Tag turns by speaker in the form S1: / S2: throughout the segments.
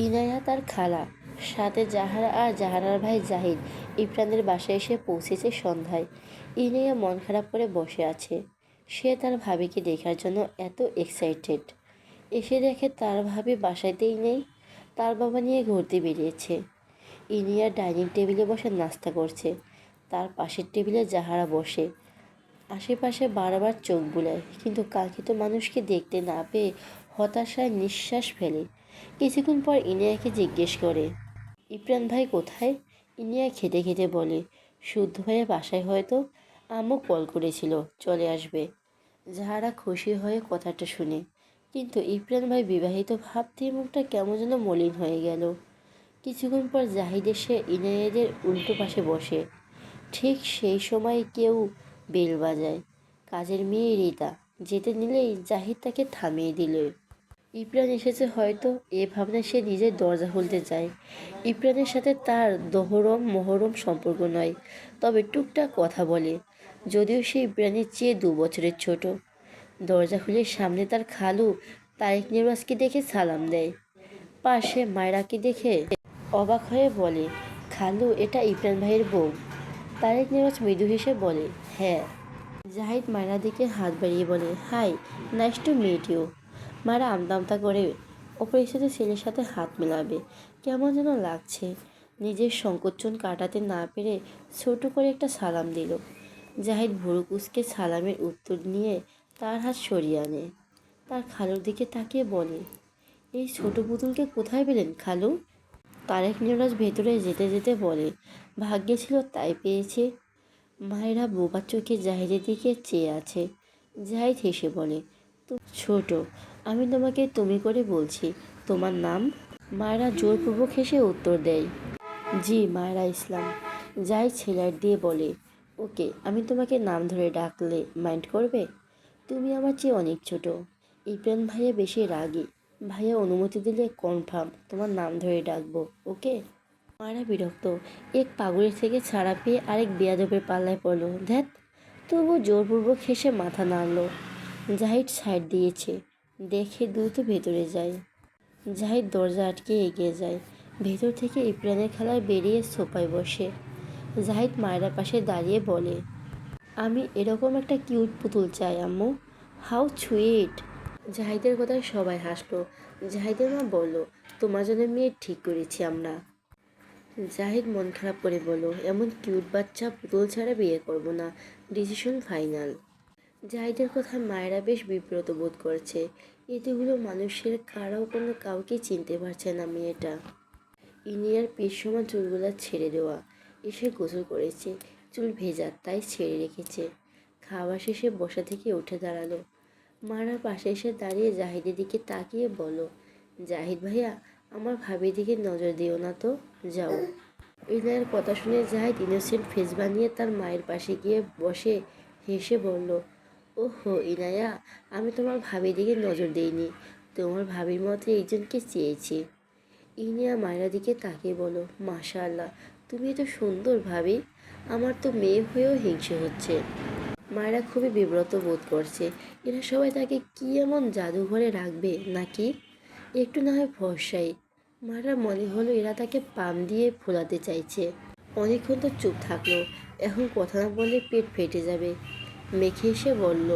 S1: ইনায়া তার খালা, সাথে জাহারা আর জাহারার ভাই জাহিদ ইমরানের বাসায় এসে পৌঁছেছে সন্ধ্যায়। ইনায়া মন খারাপ করে বসে আছে। সে তার ভাবিকে দেখার জন্য এত এক্সাইটেড। এসে দেখে তার ভাবি বাসাতেই নেই, তার বাবা নিয়ে ঘুরতে বেরিয়েছে। ইনিয়া ডাইনিং টেবিলে বসে নাস্তা করছে। তার পাশের টেবিলে জাহারা বসে আশেপাশে বারবার চোখ বুলায়, কিন্তু কাঙ্ক্ষিত মানুষকে দেখতে না পেয়ে হতাশায় নিঃশ্বাস ফেলে। কিছুক্ষণ পর ইনিয়াকে জিজ্ঞেস করে, ইমরান ভাই কোথায়? ইনিয়া খেতে খেতে বলে, শুদ্ধ ভাইয়া বাসায় হয়তো, আম্মু কল করেছিল, চলে আসবে। যাহারা খুশি হয়ে কথাটা শুনে, কিন্তু ইমরান ভাই বিবাহিত ভাবতে মুখটা কেমন যেন মলিন হয়ে গেল। কিছুক্ষণ পর জাহিদ এসে ইনায়েদের উল্টো পাশে বসে। ঠিক সেই সময় কেউ বেল বাজায়। কাজের মেয়ে রিতা যেতে নিলেই জাহিদ তাকে থামিয়ে দিল। ইমরান এসেছে হয়তো, এ ভাবনায় সে নিজের দরজা খুলতে যায়। ইমরানের সাথে তার দহরম মহরম সম্পর্ক নয়, তবে টুকটাক কথা বলে, যদিও সে ইমরানের চেয়ে 2 বছরের ছোট। দরজা খুলে সামনে তার খালু তারেক নির্বাজকে দেখে সালাম দেয়। পাশে মায়রাকে দেখে অবাক হয়ে বলে, খালু এটা ইমরান ভাইয়ের বউ। তারেক নির্বাজ মৃদু হেসে বলে, হ্যাঁ। জাহিদ মায়রার দিকে হাত বাড়িয়ে বলে, hi, nice to meet you. মায়েরা আমতা আমতা করে অপরিচিত ছেলের সাথে হাত মেলাবে, কেমন যেন লাগছে। নিজের সংকোচন কাটাতে না পেরে ছোট করে একটা সালাম দিল। জাহিদ ভুরু কুঁচকে সালামের উত্তর নিয়ে তার হাত সরিয়ে আনে। তার খালুর দিকে তাকিয়ে বলে, এই ছোট পুতুলকে কোথায় পেলেন খালু? তারেক নিরাজ ভেতরে যেতে যেতে বলে, ভাগ্যে ছিল তাই পেয়েছে। মায়েরা বোবার চোখে জাহিদের দিকে চেয়ে আছে। জাহিদ হেসে বলে, তুমি ছোট, আমি তোমাকে তুমি করে বলছি, তোমার নাম? মায়েরা জোরপূর্বক হেসে উত্তর দেয়, জি মায়েরা ইসলাম। জাহিদ ছেলের দিয়ে বলে, ওকে, আমি তোমাকে নাম ধরে ডাকলে মাইন্ড করবে? তুমি আমার চেয়ে অনেক ছোট। ইমরান ভাইয়া বেশি রাগী, ভাইয়া অনুমতি দিলে কনফার্ম তোমার নাম ধরে ডাকবো, ওকে? মায়েরা বিরক্ত, এক পাগলের থেকে ছাড়া পেয়ে আরেক বেয়াদবের পাল্লায় পড়লো, ধ্যাত। তবু জোরপূর্বক হেসে মাথা নাড়ল। জাহিদ সাইড দিয়েছে দেখে দ্রুত ভেতরে যায়। জাহিদ দরজা আটকে এগিয়ে যায়। ভেতর থেকে ইমরানের খালা বেরিয়ে সোফায় বসে। জাহিদ মায়েরার পাশে দাঁড়িয়ে বলে, আমি এরকম একটা কিউট পুতুল চাই আম্মু, হাউ সুইট। জাহিদের কথায় সবাই হাসলো। জাহিদের মা বলল, তোমার জন্য মেয়ে ঠিক করেছি আমরা। জাহিদ মন খারাপ করে বলল, এমন কিউট বাচ্চা পুতুল ছাড়া বিয়ে করব না, ডিসিশন ফাইনাল। জাহিদের কথায় মায়েরা বেশ বিব্রত বোধ করছে। এতগুলো মানুষের কারও কোনো কাউকে চিনতে পারছে না মেয়েটা। ইনিয়ার পিঠ সমান চুলগুলা ছেড়ে দেওয়া, এসে গোসল করেছে, চুল ভেজা তাই ছেড়ে রেখেছে। খাওয়া শেষে বসা থেকে উঠে দাঁড়ালো। মারা পাশে এসে দাঁড়িয়ে জাহিদের দিকে তাকিয়ে বলল, জাহিদ ভাইয়া, আমার ভাবির দিকে নজর দিও না তো, যাও। ইনায়ার কথা শুনে জাহিদ ইনোসেন্ট ফেস বানিয়ে তার মায়ের পাশে গিয়ে বসে হেসে বলল, ওহো ইনায়া, আমি তোমার ভাবির দিকে নজর দিইনি, তোমার ভাবির মতো একজনকে চেয়েছি। ইনিয়া মায়ের দিকে তাকিয়ে বলো, মাশাআল্লাহ, তুমি এত সুন্দর ভাবি, আমার তো মেয়ে হয়েও হিংসে হচ্ছে। মায়েরা খুবই বিব্রত বোধ করছে। এরা সবাই তাকে কি এমন জাদুঘরে রাখবে নাকি? একটু না হয় ফর্সাই। মায়েরা মনে হলো এরা তাকে পাম দিয়ে ফোলাতে চাইছে। অনেকক্ষণ তো চুপ থাকলো, এখন কথা না বললে পেট ফেটে যাবে। মেখে এসে বলল,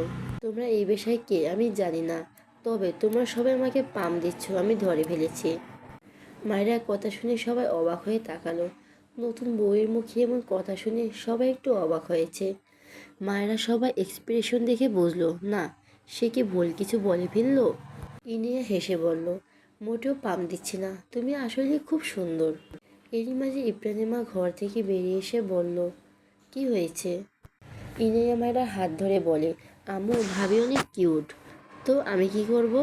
S1: তোমরা এই বিষয়ে কে আমি জানি না, তবে তোমরা সবাই আমাকে পাম দিচ্ছ আমি ধরে ফেলেছি। মায়েরা কথা শুনে সবাই অবাক হয়ে তাকালো। নতুন বউয়ের মুখে এমন কথা শুনে সবাই একটু অবাক হয়েছে। মায়েরা সবাই এক্সপ্রেশন দেখে বুঝলো না, সে কি ভুল কিছু বলে ফেললো। ইনিয়া হেসে বলল, মোটেও পাম দিচ্ছি না, তুমি আসলে খুব সুন্দর। এরই মাঝে ইব্রাহিমের মা ঘর থেকে বেরিয়ে এসে বলল, কি হয়েছে? ইনিয়া মায়েরা হাত ধরে বলে, আম্মু ভাবি অনেক কিউট, তো আমি কি করব?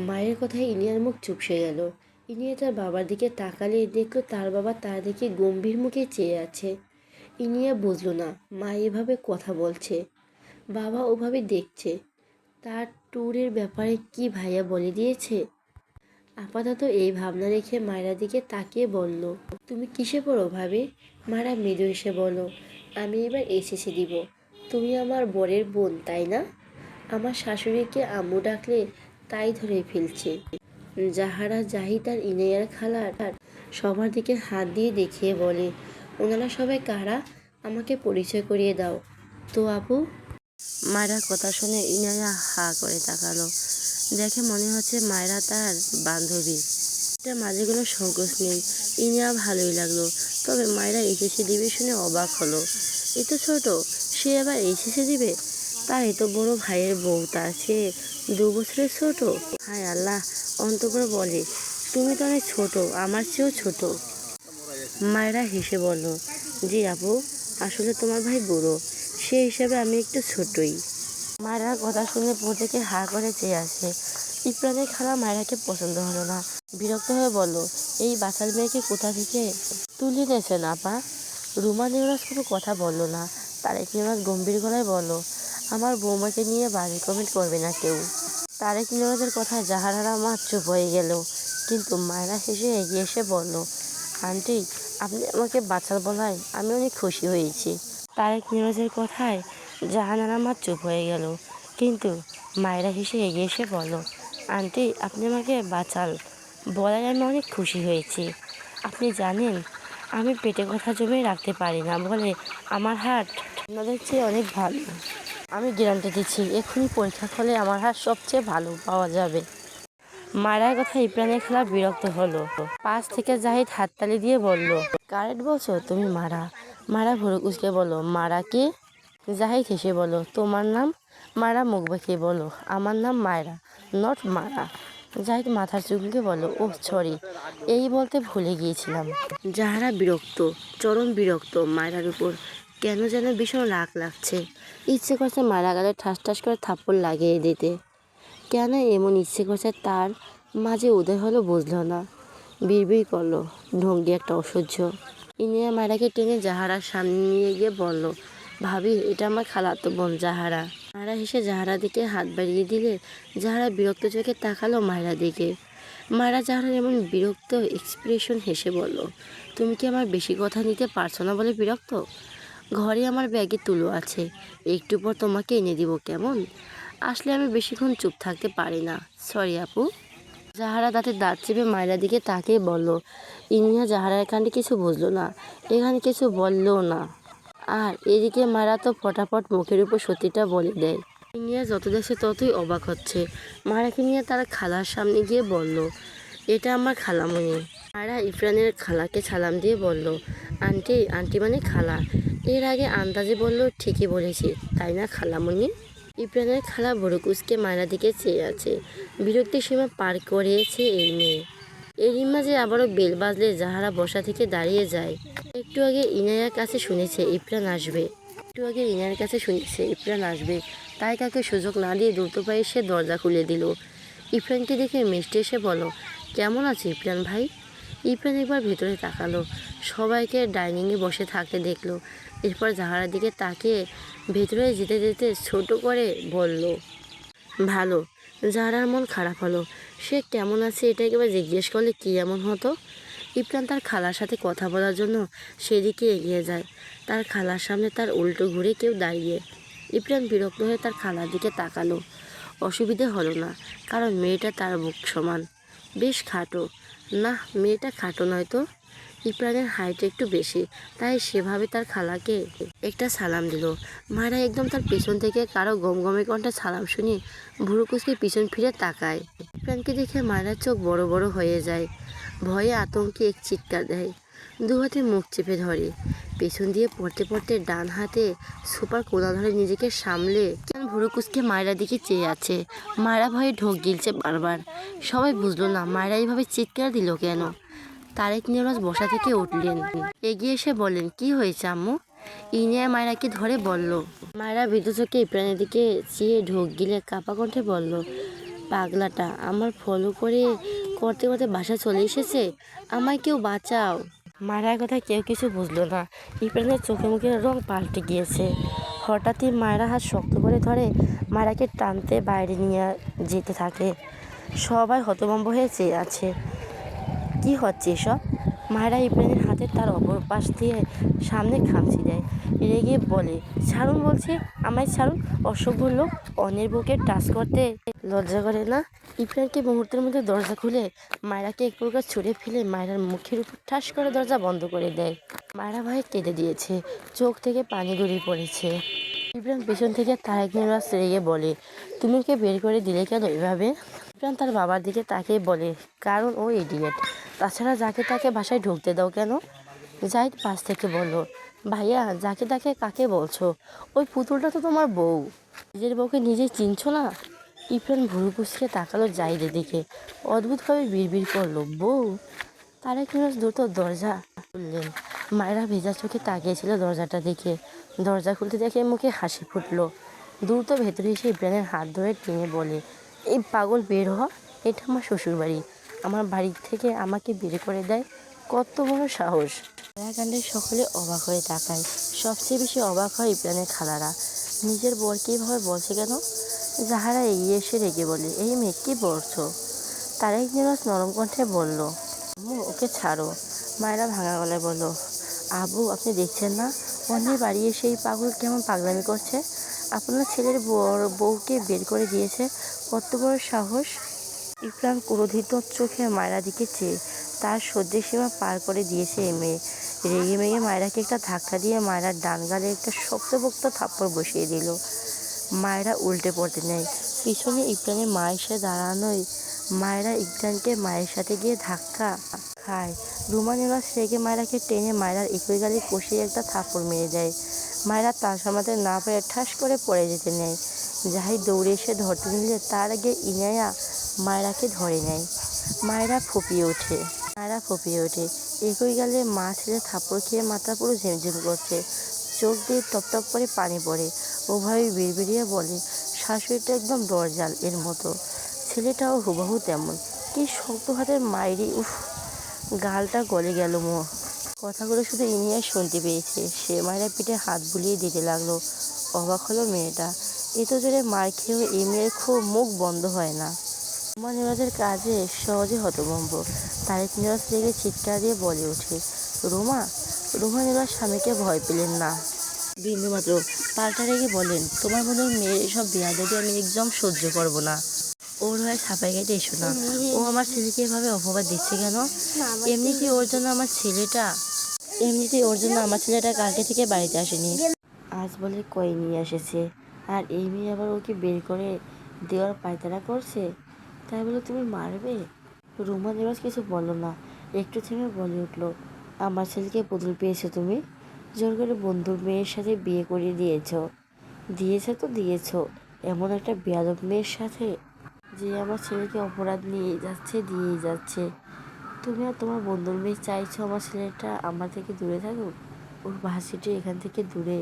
S1: মায়ের কথায় ইনিয়ার মুখ চুপসে গেল। ইনিয়া তার বাবার দিকে তাকালে দেখলো তার বাবা তার দিকে গম্ভীর মুখে চেয়ে আছে। ইনিয়া বুঝলো না মা এভাবে কথা বলছে, বাবা ওভাবে দেখছে। তার ট্যুরের ব্যাপারে কি ভাইয়া বলে দিয়েছে? আপাতত এই ভাবনা রেখে মায়ের দিকে তাকিয়ে বলল, তুমি কিসে পড়ো ভাবি? মারা মৃদু এসে বলল, আমি এবার এসএসসি দিব। তুমি আমার বরের বোন তাই না? আমার শাশুড়িকে আম্মু ডাকলে তাই ধরে ফেলছে। জাহারা, জাহিদ আর ইনায়ার খালার সবার দিকে হাত দিয়ে দেখিয়ে বলে, ওনারা সবাই কারা, আমাকে পরিচয় করিয়ে দাও তো আপু। মায়েরার কথা শুনে ইনায়া হা করে তাকালো। দেখে মনে হচ্ছে মায়েরা তার বান্ধবী। এটার মাঝে কোনো সংকোচ নেই। ইনিয়া ভালোই লাগলো, তবে মায়েরা এইচএসসি দিবে শুনে অবাক হলো। এ তো ছোট, সে আবার এইচএসসি দিবে, তার এত বড় ভাইয়ের বউ তার চেয়ে 2 বছরের ছোট। হায় আল্লাহ, অন্তঃপুর বলে, তুমি তো অনেক ছোট, আমার চেয়েও ছোট। মায়েরা হেসে বলল, জি আপু, আসলে তোমার ভাই বুড়ো, সে হিসাবে আমি একটু ছোটই। মায়েরার কথা শুনে প্রত্যেকে হা করে চেয়ে আসে। ইফরানের খালা মায়েরাকে পছন্দ হলো না, বিরক্ত হয়ে বলল, এই বাচ্চার মেয়েকে কোথা থেকে তুলে নিয়েছেন আপা? রুমা নেওরাজ কোনো কথা বলল না। তারেক নেওরাজ গম্ভীর গলায় বলল, আমার বৌমাকে নিয়ে বাজে কমেন্ট করবে না কেউ। তারেক নেওরাজের কথায় জাহানারা মা চুপ হয়ে গেল, কিন্তু মায়েরা হেসে এগিয়ে এসে বলল, আন্টি, আপনি আমাকে বাচ্চার বলায় আমি অনেক খুশি হয়েছি। তারেক নেওরাজের কথায় জাহানারা মা চুপ হয়ে গেল, কিন্তু মায়েরা হেসে এগিয়ে এসে বলল, আন্টি, আপনি আমাকে বাঁচাল বলায় আমি অনেক খুশি হয়েছি। আপনি জানেন, আমি পেটে কথা জমিয়ে রাখতে পারি না বলে আমার হার্ট আপনাদের চেয়ে অনেক ভালো। আমি গ্যারান্টি দিচ্ছি, এক্ষুনি পরীক্ষা হলে আমার হার্ট সবচেয়ে ভালো পাওয়া যাবে। মায়ের কথা ইফরানের খেলা বিরক্ত হলো। পাশ থেকে জাহিদ হাততালি দিয়ে বলল, কারেক্ট বলছো তুমি মারা। মারা ভুরু কুঁচকে বলল, মারা কে? জাহিদ হেসে বলল, তোমার নাম? মারা মুখ বেঁকিয়ে বলল, আমার নাম মায়রা, নট মারা। জাহিদ মাথার চুলকে বলল, ওহ সরি, এই বলতে ভুলে গিয়েছিলাম। জাহারা বিরক্ত, চরম বিরক্ত মায়রার উপর। কেন যেন ভীষণ রাগ লাগছে। ইচ্ছে করছে মারা গালে ঠাস ঠাস করে থাপ্পড় লাগিয়ে দিতে। কেন এমন ইচ্ছে করছে তার মাঝে উদয় হলো বুঝলো না। বিড়বিড় করলো, ঢঙ্গি একটা অসহ্য। ইনিয়া মায়রাকে টেনে জাহারার সামনে নিয়ে গিয়ে বলল, ভাবি, এটা আমার খালাতো বোন জাহারা। মায়রা হেসে জাহারা দিকে হাত বাড়িয়ে দিলে জাহারা বিরক্ত চোখে তাকালো মায়রা দিকে। মায়রা জাহারার এমন বিরক্ত এক্সপ্রেশন হেসে বলল, তুমি কি আমার বেশি কথা নিতে পারছো না বলে বিরক্ত? ঘরে আমার ব্যাগে তুলো আছে, একটু পর তোমাকে এনে দিব কেমন? আসলে আমি বেশিক্ষণ চুপ থাকতে পারি না, সরি আপু। জাহারা দাঁতে দাঁত চেপে মায়রার দিকে তাকিয়ে বলল। ইনিয়া জাহারার কাণ্ডে কিছু বুঝলো না, এখানে কিছু বললেও না। আর এদিকে মায়েরা তো ফটাফট মুখের উপর সত্যিটা বলে দেয়। ইনিয়া যত দেখছে ততই অবাক হচ্ছে। মায়েরাকে নিয়ে তার খালার সামনে গিয়ে বলল, এটা আমার খালামণি। মায়েরা ইফরানের খালাকে সালাম দিয়ে বলল, আন্টি। আন্টি মানে খালা। এর আগে আন্দাজে বলল, ঠিকই বলেছি তাই না খালামণি? ইফরানের খালা বড়কুসকে মায়েরা দিকে চেয়ে আছে। বিরক্তির সীমা পার করেছে এই মেয়ে। এরই মাঝে আবারও বেল বাজলে জাহারা বসা থেকে দাঁড়িয়ে যায়। একটু আগে ইনায়ার কাছে শুনেছে ইফরান আসবে, তাই কাকে সুযোগ না দিয়ে দ্রুত পায়ে সে দরজা খুলে দিল। ইফরানকে দেখে মিষ্টি এসে বলল, কেমন আছে ইফরান ভাই? ইফরান একবার ভেতরে তাকালো, সবাইকে ডাইনিংয়ে বসে থাকতে দেখলো। এরপর জাহারার দিকে তাকিয়ে ভেতরে যেতে যেতে ছোট করে বলল, ভালো। জাহারার মন খারাপ হলো। সে কেমন আছে এটা একবার জিজ্ঞেস করলে কী এমন হতো? ইফরান তার খালার সাথে কথা বলার জন্য সেদিকে এগিয়ে যায়। তার খালার সামনে তার উল্টো ঘুরে কেউ দাঁড়িয়ে। ইফরান বিরক্ত হয়ে তার খালার দিকে তাকালো। অসুবিধে হলো না, কারণ মেয়েটা তার বুক সমান, বেশ খাটো। না, মেয়েটা খাটো নয় তো। ইফরানের হাইট একটু বেশি, তাই সেভাবে তার খালাকে একটা সালাম দিল। মায়েরা একদম তার পেছন থেকে কারো গমগমে কণ্ঠে সালাম শুনে ভুরু কুঁচকে পিছন ফিরে তাকায়। ইফরানকে দেখে মায়েরার চোখ বড় বড় হয়ে যায়। ভয়ে আতঙ্কে এক চিৎকার দেয়, দু হাতে মুখ চেপে ধরে। পেছন দিয়ে পড়তে পড়তে ডান হাতে সুপার কোনা ধরে নিজেকে সামলে ভুরু কুঁচকে মায়েরা দিকে চেয়ে আছে। মায়েরা ভয়ে ঢোক গিলছে বারবার। সবাই বুঝলো না মায়েরা এইভাবে চিৎকার দিল কেন। তারেক নেওরাজ বসা থেকে উঠলেন, এগিয়ে এসে বললেন, কি হয়েছে আম্মু? ইনিয়া মায়েরাকে ধরে বলল। মায়েরা বিদ্যুৎ চোখে ইফরানের দিকে চেয়ে ঢোক গিলে কাপা কণ্ঠে বলল, পাগলাটা আমার ফলো করতে করতে বাসায় চলে এসেছে, আমায় কেউ বাঁচাও। মায়েরার কথা কেউ কিছু বুঝলো না। ইফরানের চোখে মুখের রং পাল্টে গিয়েছে। হঠাৎই মায়েরা হাত শক্ত করে ধরে মায়েরাকে টানতে বাইরে নিয়ে যেতে থাকে। সবাই হতভম্ব হয়ে চেয়ে আছে। কি হচ্ছে এসব? মায়েরা ইব্রাহিমের হাতে তার অপর পাশ দিয়ে সামনে খামচি দেয়, রেগে বলে, ছাড়ুন বলছে, আমায় ছাড়ুন, অসভ্য লোক, অন্যের বুকে টাচ করতে লজ্জা করে না। ইব্রাহিমকে মুহূর্তের মধ্যে দরজা খুলে মায়েরাকে এক প্রকার ছুঁড়ে ফেলে মায়েরার মুখের উপর ঠাস করে দরজা বন্ধ করে দেয়। মায়েরা ভয়ে কেঁদে দিয়েছে, চোখ থেকে পানি গড়িয়ে পড়েছে। ইব্রাহিম পেছন থেকে তারেক নিরাজ রেগে বলে, তুমি ওকে বের করে দিলে কেন এভাবে? ইব্রাহিম তার বাবার দিকে তাকিয়ে বলে, কারণ ও ইডিয়েট, তাছাড়া যাকে তাকে বাসায় ঢুকতে দাও কেন? জাহিদ পাশ থেকে বলল, ভাইয়া যাকে তাকে কাকে বলছো? ওই পুতুলটা তো তোমার বউ, নিজের বউকে নিজে চিনছো না? ইব্রাহিম ভুরু কুচকে তাকালো জাহিদের দিকে, অদ্ভুতভাবে বিড়বিড় করলো, বউ? তারেক নিরাজ দ্রুত দরজা খুললেন। মায়েরা ভেজা চোখে তাকিয়েছিল দরজাটা দেখে। দরজা খুলতে দেখে মুখে হাসি ফুটলো। দ্রুত ভেতরে এসে ইব্রাহিমের হাত ধরে টেনে বলে, এই পাগল বের হ, এটা আমার শ্বশুরবাড়ি, আমার বাড়ি থেকে আমাকে বের করে দেয়, কত বড় সাহস! কাণ্ডে সকলে অবাক হয়ে তাকায়। সবচেয়ে বেশি অবাক হয় ইব্রাহিমের খালারা। নিজের বরকে এভাবে বলছে কেন? যাহারা এগিয়ে এসে রেগে বলে, এই মেয়ে কি বলছো? তারেক নিরাজ নরম কণ্ঠে বলল, আম্মু ওকে ছাড়ো। মায়েরা ভাঙা গলায় বলল, আবু আপনি দেখছেন না অন্যের বাড়ি এসে এই পাগল কেমন পাগলামি করছে? আপনার ছেলের বউকে বের করে দিয়েছে, কত বড় সাহস! ইব্রাহিম ক্রোধিত চোখে মায়েরা দিকে চেয়ে তার সহ্যের সীমা পার করে দিয়েছে এ মেয়ে। রেগে মেগে মায়েরাকে একটা ধাক্কা দিয়ে মায়েরার ডান গালে একটা শক্তপোক্ত থাপ্পড় বসিয়ে দিল। মায়েরা উল্টে পড়তে নেয়, পিছনে ইব্রাহিমের মা এসে দাঁড়ানোয় মায়েরা ইব্রাহিমকে মায়ের সাথে গিয়ে ধাক্কা খায়। রুমা নিরাজ রেগে মায়েরাকে টেনে মায়েরার একই গালে কষিয়ে একটা থাপ্পড় মেরে দেয়। মায়েরা তা সামলাতে না পেরে ঠাস করে পড়ে যেতে নেয়। জাহিদ দৌড়ে এসে ধরতে নিলে তার আগে ইনায়া মায়েরাকে ধরে নেয়। মায়েরা ফুপিয়ে ওঠে। একই গালে মা ছেলে থাপ্পড় খেয়ে মাথা পুরো ঝিমঝিম করছে, চোখ দিয়ে টপটপ করে পানি পড়ে। ওভাবে বিড়বিড়িয়ে বলে, শাশুড়িটা একদম দরজাল এর মতো, ছেলেটাও হুবহু তেমন, কি শক্ত হাতের মায়েরি, উফ! গালটা গলে গেল মোহ। কথাগুলো শুধু ইনিয়াই শুনতে পেয়েছে। সে মায়েরা পিঠে হাত বুলিয়ে দিতে লাগলো। অবাক হলো মেয়েটা, এত জোরে মার খেয়েও এই মেয়ের খুব মুখ বন্ধ হয় না। রুমা নিরাজের কাজে সহজে হতভম্ব। তারেক নিরাজ রেগে চিৎকার দিয়ে বলে ওঠে, রুমা! রুমা নিরাজ স্বামীকে ভয় পেলেন না বিন্দুমাত্র, পাল্টা রেগে বলেন, তোমার মতো মেয়ের এসব বেয়াদবি আমি একদম সহ্য করব না। ওর হয়ে ছাপাই গাইতে এসো না। ও আমার ছেলেকে এভাবে অপবাদ দিচ্ছে কেন? এমনিতেই ওর জন্য আমার ছেলেটা কালকে থেকে বাড়িতে আসেনি, আজ বলে কই নিয়ে এসেছে। আর এই মেয়ে আবার ওকে বের করে দেওয়ার পায়তারা করছে, তাই বলে তুমি মারবে? রুমা নিরাজ কিছু বলল না, একটু থেমে বলে উঠল, আমার ছেলেকে বদল পেয়েছো তুমি? জোর করে বন্ধুর মেয়ের সাথে বিয়ে করিয়ে দিয়েছো এমন একটা বেয়াদব মেয়ের সাথে, যে আমার ছেলেকে অপরাধ দিয়েই যাচ্ছে। তুমি আর তোমার বন্ধুর মেয়ে চাইছো আমার ছেলেটা আমার থেকে দূরে থাকুক? ওর ভাষিটি এখান থেকে দূরে,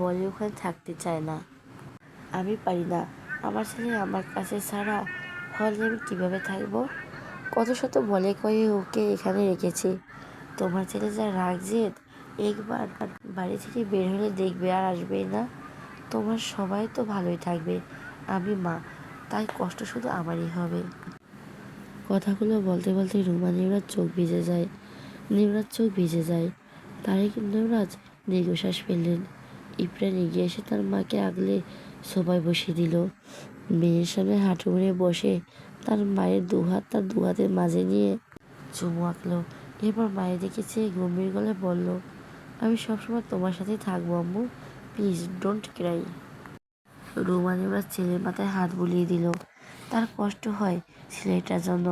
S1: বলে ওখানে থাকতে চায় না। আমি পারি না, আমার ছেলে আমার কাছে ছাড়া হলে আমি কীভাবে থাকবো? কত শত বলে কয়ে ওকে এখানে রেখেছি। তোমার ছেলে যা রাগ জেদ, একবার বাড়ি থেকে বের হলে দেখবে আর আসবেই না। তোমার সবাই তো ভালোই থাকবে, আমি মা, তাই কষ্ট শুধু আমারই হবে। কথাগুলো বলতে বলতে রুমা নিমরাজ চোখ ভিজে যায়। তারেক নিমরাজ দীর্ঘশ্বাস ফেললেন। ইব্রাহিম এগিয়ে এসে তার মাকে আগলে সোফায় বসিয়ে দিল। মেয়ের সামনে হাঁটু মুড়ে বসে তার মায়ের তার দু হাতের মাঝে নিয়ে চুমু আঁকলো। এরপর মায়ের দিকে চেয়ে গম্ভীর গলায় বলল, আমি সবসময় তোমার সাথেই থাকবো আম্মু, প্লিজ ডোন্ট ক্রাই। রুমা নিমরাজ ছেলের মাথায় হাত বুলিয়ে দিল। তার কষ্ট হয় ছেলেটার জন্য।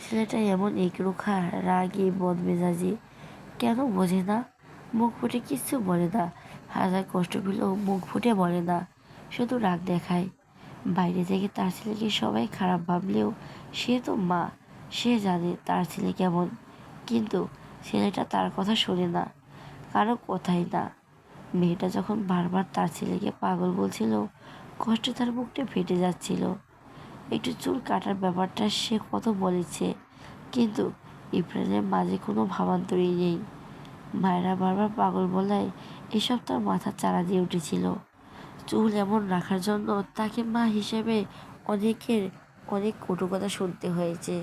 S1: ছেলেটা এমন একরোখা, রাগী, বদমেজাজি, কেন বোঝে না? মুখ ফুটে কিচ্ছু বলে না। হাজার কষ্ট পেলেও মুখ ফুটে বলে না, শুধু রাগ দেখায়। বাইরে থেকে তার ছেলেকে সবাই খারাপ ভাবলেও সে তো মা, সে জানে তার ছেলে কেমন। কিন্তু ছেলেটা তার কথা শোনে না, কারো কথাই না। মেয়েটা যখন বারবার তার ছেলেকে পাগল বলছিল, কষ্টে তার বুকটা ফেটে যাচ্ছিল। একটু চুল কাটার ব্যাপারটা সে কত বলেছে, কিন্তু ইব্রাহিমের মাঝে কোনো ভাবান্তরই নেই। মায়েরা বারবার পাগল বলায় এসব তার মাথা চাড়া দিয়ে উঠেছিল। চুল এমন রাখার জন্য তাকে মা হিসেবে অনেক কটু কথা শুনতে হয়েছে,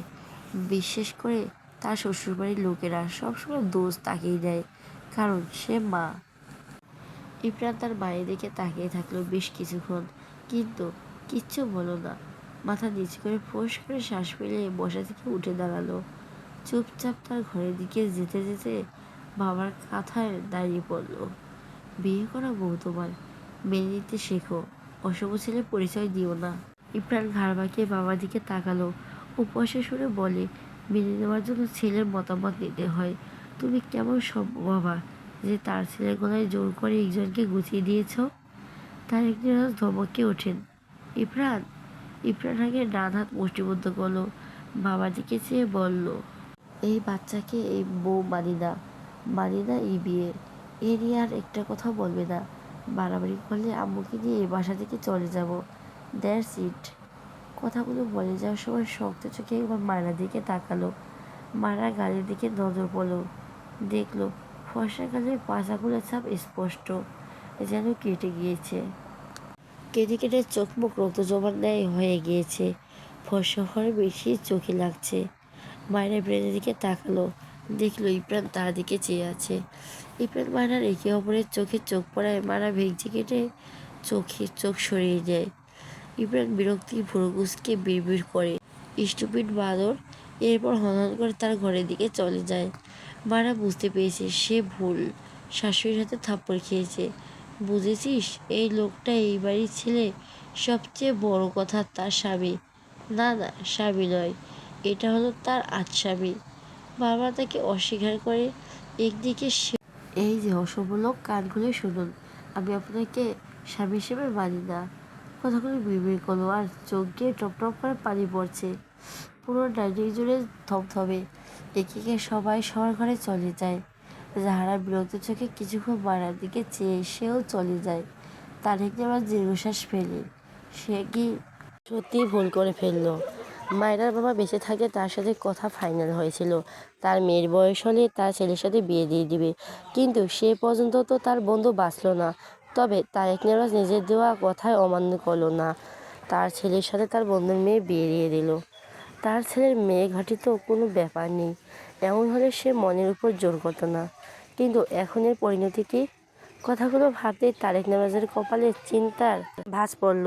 S1: বিশেষ করে তার শ্বশুরবাড়ির লোকেরা সবসময় দোষ তাকিয়ে দেয়, কারণ সে মা। ইমরান তার মায়ের দিকে তাকিয়ে থাকলো বেশ কিছুক্ষণ, কিন্তু কিচ্ছু বলল না। মাথা নিচু করে ফোঁস করে শ্বাস ফেলে বসা থেকে উঠে দাঁড়ালো। চুপচাপ তার ঘরের দিকে যেতে যেতে বাবার কাঁথায় দাঁড়িয়ে পড়ল। বিয়ে করা বউ তোমার, মেনে নিতে শেখো, অশুভ ছেলে পরিচয় দিও না। ইমরান ঘাড় বাঁকিয়ে বাবার দিকে তাকালো। উপহাসে সুরে বলে, মেনে নেওয়ার জন্য ছেলের মতামত নিতে হয়। তুমি কেমন সব বাবা যে তার ছেলের গলায় জোর করে একজনকে গুছিয়ে দিয়েছ? তার একজন ধমকে ওঠেন। ইমরান ইমরান আগে ডান হাত মুষ্টিবদ্ধ করলো, বাবার দিকে চেয়ে বলল, এই বাচ্চাকে এই বউ মানি না, মানি না এই বিয়ে। এ নিয়ে আর একটা কথা বলবে না। বাড়াবাড়ি করলে আম্মুকে নিয়ে এই বাসা থেকে চলে যাব। That's it. কথাগুলো বলে যাওয়ার সময় শক্ত চোখে একবার মায়ের দিকে তাকালো। মারা গালের দিকে নজর পড়ল, দেখলো ফর্সা গালের পাশাগুলো ছাপ স্পষ্ট, যেন কেটে গিয়েছে। কেটে কেটে চোখ মুখ রক্ত জমার ন্যায় হয়ে গিয়েছে। ফর্সা হওয়ার বেশি চোখে লাগছে। মায়ের ব্রেনের দিকে তাকালো, দেখলো ইমরান তার দিকে চেয়ে আছে। ইমরান মায়ের একে অপরের চোখে চোখ পড়ায় মারা ভেঙচি কেটে চোখ সরিয়ে দেয়। ইমরান বিরক্তি ভুরু কুঁচকে বিড়বিড় করে, স্টুপিড বাদর। এরপর হনহন করে তার ঘরের দিকে চলে যায়। মারা বুঝতে পেরেছে সে ভুল, শাশুড়ির হাতে থাপ্পড় খেয়েছে। বুঝেছিস, এই লোকটা এই বাড়ির ছেলে। সবচেয়ে বড় কথা তার স্বামী। না না, স্বামী নয়, এটা হলো তার আজস্বামী। বাবা তাকে অস্বীকার করে। একদিকে সে, এই যে অশুভ লোক, কান খুলে শুনুন, আমি আপনাকে স্বামী হিসেবে মানি না। কথাগুলো বিড়বিড় করলো আর চোখ দিয়ে টপ টপ করে পানি পড়ছে। পুরো ডাইনিং জুড়ে থমথমে। একে একে সবাই সবার ঘরে চলে যায়। যাহারা বিরক্ত চোখে কিছুক্ষণ মারার দিকে চেয়ে সেও চলে যায়। তারেক নেওয়ার দীর্ঘশ্বাস ফেলে। সে কি সত্যি ভুল করে ফেললো? মায়রার বাবা বেঁচে থাকে তার সাথে কথা ফাইনাল হয়েছিল, তার মেয়ের বয়স হলে তার ছেলের সাথে বিয়ে দিয়ে দিবে। কিন্তু সে পর্যন্ত তো তার বন্ধু বাঁচল না। তবে তারেক নেওয়াজ নিজের দেওয়া কথায় অমান্য করলো না। তার ছেলের সাথে তার বন্ধুর মেয়ে বিয়ে দিয়ে দিল। তার ছেলের মেয়ে ঘাঁটি তো কোনো ব্যাপার নেই। এমন হলে সে মনের উপর জোর করতো না। কিন্তু এখনের পরিণতি কি? কথাগুলো ভাবতে তারেক নেওয়াজের কপালে চিন্তার ভাঁজ পড়ল।